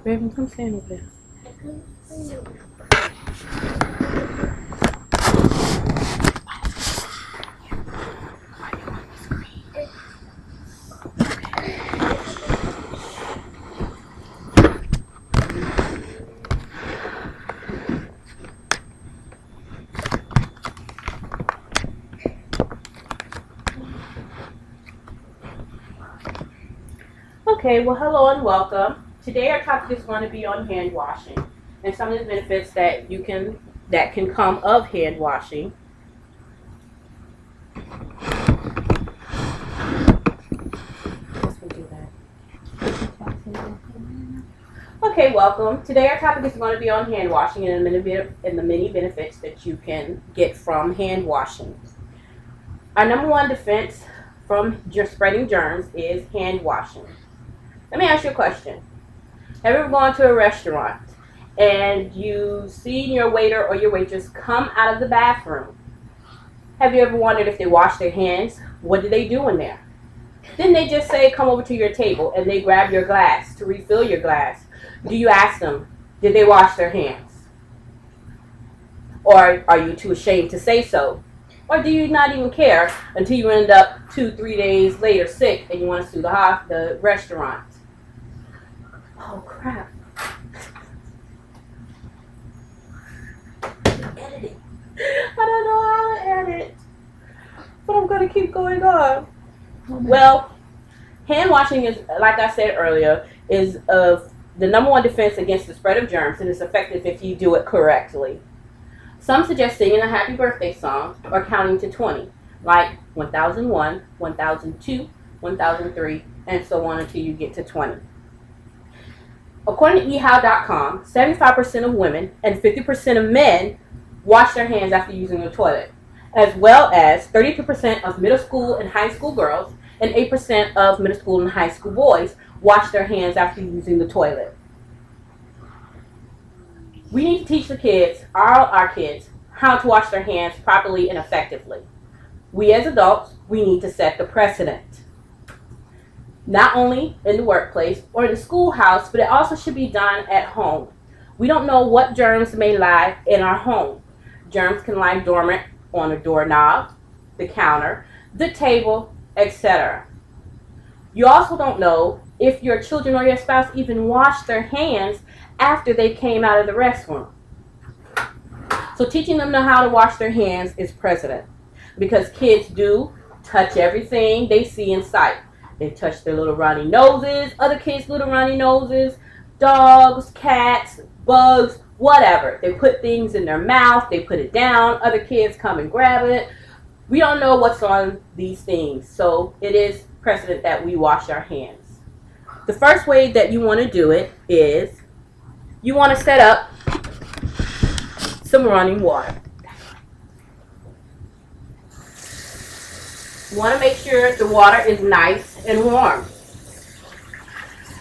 Raven, come stand over there. Okay, well, hello and welcome. Today our topic is going to be on hand washing and some of the benefits that can come of hand washing. Okay, welcome. Today our topic is going to be on hand washing and the many benefits that you can get from hand washing. Our number one defense from spreading germs is hand washing. Let me ask you a question. Have you ever gone to a restaurant and you've seen your waiter or your waitress come out of the bathroom? Have you ever wondered if they wash their hands? What do they do in there? Didn't they just say, come over to your table and they grab your glass to refill your glass? Do you ask them, did they wash their hands? Or are you too ashamed to say so? Or do you not even care until you end up 2-3 days later sick and you want to sue the restaurant? Oh, crap. Editing. I don't know how to edit. But I'm going to keep going on. Well, hand washing is, like I said earlier, is the number one defense against the spread of germs, and it's effective if you do it correctly. Some suggest singing a happy birthday song or counting to 20, like 1001, 1002, 1003, and so on until you get to 20. According to eHow.com, 75% of women and 50% of men wash their hands after using the toilet, as well as 32% of middle school and high school girls and 8% of middle school and high school boys wash their hands after using the toilet. We need to teach the kids, our kids, how to wash their hands properly and effectively. We as adults, we need to set the precedent. Not only in the workplace or in the schoolhouse, but it also should be done at home. We don't know what germs may lie in our home. Germs can lie dormant on a doorknob, the counter, the table, etc. You also don't know if your children or your spouse even washed their hands after they came out of the restroom. So teaching them how to wash their hands is precedent, because kids do touch everything they see in sight. They touch their little runny noses, other kids' little runny noses, dogs, cats, bugs, whatever. They put things in their mouth, they put it down, other kids come and grab it. We don't know what's on these things, so it is precedent that we wash our hands. The first way that you want to do it is you want to set up some running water. You want to make sure the water is nice and warm.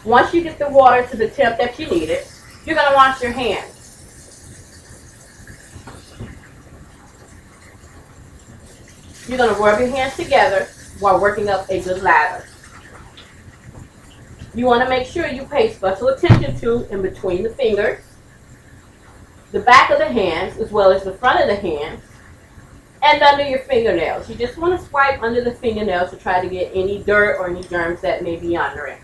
Once you get the water to the temp that you need it, you're going to wash your hands. You're going to rub your hands together while working up a good lather. You want to make sure you pay special attention to in between the fingers, the back of the hands, as well as the front of the hands, and under your fingernails. You just want to swipe under the fingernails to try to get any dirt or any germs that may be under it.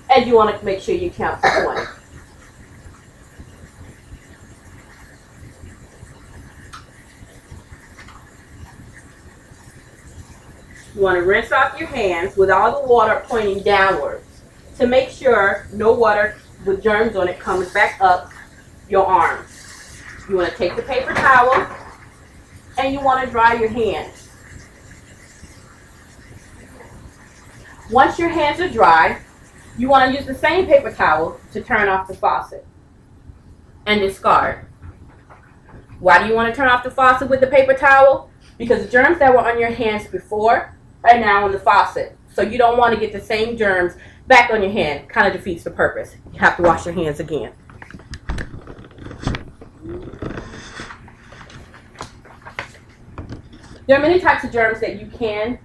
And you want to make sure you count to 20. You want to rinse off your hands with all the water pointing downwards to make sure no water with germs on it comes back up your arms. You want to take the paper towel and you want to dry your hands. Once your hands are dry, you want to use the same paper towel to turn off the faucet and discard. Why do you want to turn off the faucet with the paper towel? Because the germs that were on your hands before are now on the faucet. So you don't want to get the same germs back on your hand. Kind of defeats the purpose. You have to wash your hands again. There are many types of germs that you can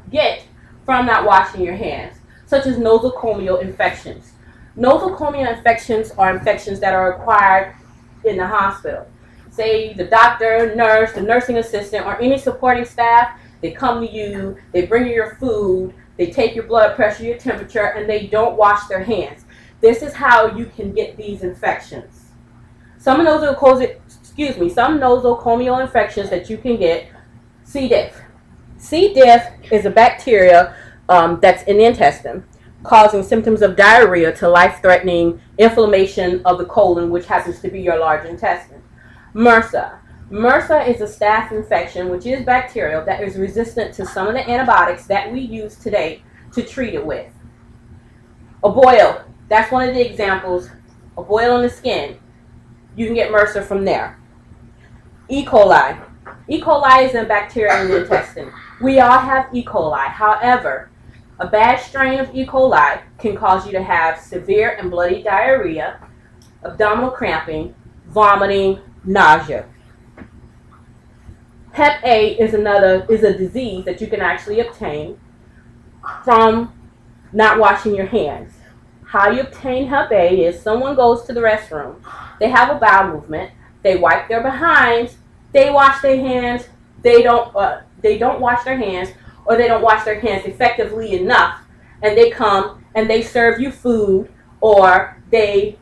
get from not washing your hands. such as nosocomial infections. Nosocomial infections are infections that are acquired in the hospital. Say the doctor, nurse, the nursing assistant, or any supporting staff, they come to you, they bring you your food, they take your blood pressure, your temperature, and they don't wash their hands. This is how you can get these infections. Some nosocomial infections that you can get: C. diff. C. diff is a bacteria that's in the intestine, causing symptoms of diarrhea to life-threatening inflammation of the colon, which happens to be your large intestine. MRSA. MRSA is a staph infection, which is bacterial, that is resistant to some of the antibiotics that we use today to treat it with. A boil. That's one of the examples. A boil on the skin. You can get MRSA from there. E. coli. E. coli is a bacteria in the intestine. We all have E. coli. However, a bad strain of E. coli can cause you to have severe and bloody diarrhea, abdominal cramping, vomiting, nausea. Hep A is a disease that you can actually obtain from not washing your hands. How you obtain Hep A is someone goes to the restroom, they have a bowel movement, they wipe their behinds, they wash their hands, they don't wash their hands, or they don't wash their hands effectively enough, and they come and they serve you food, or they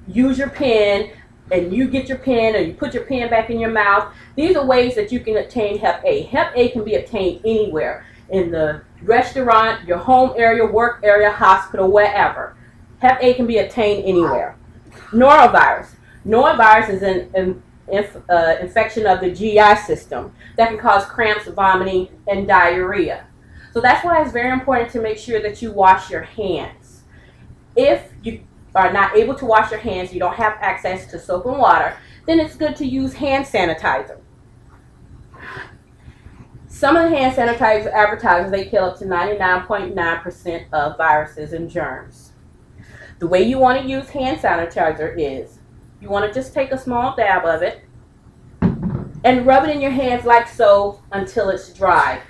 use your pen and you get your pen, or you put your pen back in your mouth. These are ways that you can obtain Hep A. Hep A can be obtained anywhere, in the restaurant, your home area, work area, hospital, wherever. Hep A can be obtained anywhere. Norovirus. Norovirus is an infection of the GI system that can cause cramps, vomiting, and diarrhea. So that's why it's very important to make sure that you wash your hands. If you are not able to wash your hands, you don't have access to soap and water, then it's good to use hand sanitizer. Some of the hand sanitizer advertisers, they kill up to 99.9% of viruses and germs. The way you want to use hand sanitizer is, you want to just take a small dab of it and rub it in your hands like so until it's dry.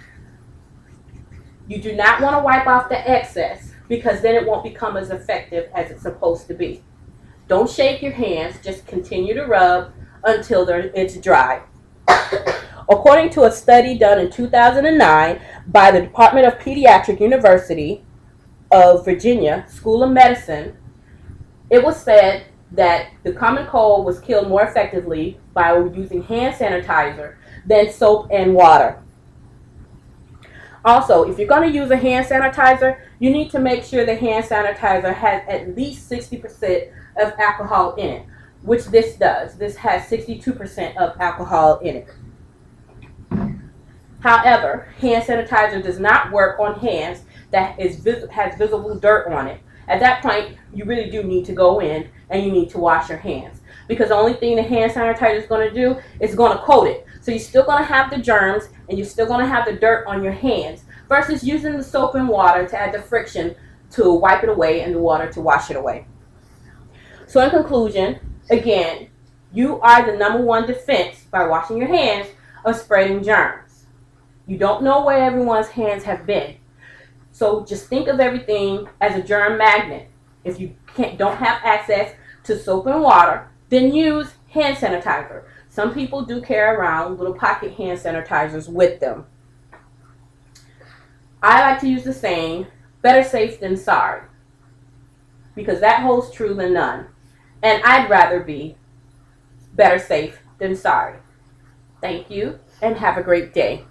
You do not want to wipe off the excess, because then it won't become as effective as it's supposed to be. Don't shake your hands, just continue to rub until it's dry. According to a study done in 2009 by the Department of Pediatric University of Virginia School of Medicine, it was said that the common cold was killed more effectively by using hand sanitizer than soap and water. Also, if you're going to use a hand sanitizer, you need to make sure the hand sanitizer has at least 60% of alcohol in it, which this does. This has 62% of alcohol in it. However, hand sanitizer does not work on hands that has visible dirt on it. At that point, you really do need to go in and you need to wash your hands, because the only thing the hand sanitizer is going to do is going to coat it. So you're still going to have the germs and you're still going to have the dirt on your hands, versus using the soap and water to add the friction to wipe it away and the water to wash it away. So in conclusion, again, you are the #1 defense by washing your hands of spreading germs. You don't know where everyone's hands have been. So just think of everything as a germ magnet. If you don't have access to soap and water, then use hand sanitizer. Some people do carry around little pocket hand sanitizers with them. I like to use the saying, better safe than sorry, because that holds true than none. And I'd rather be better safe than sorry. Thank you, and have a great day.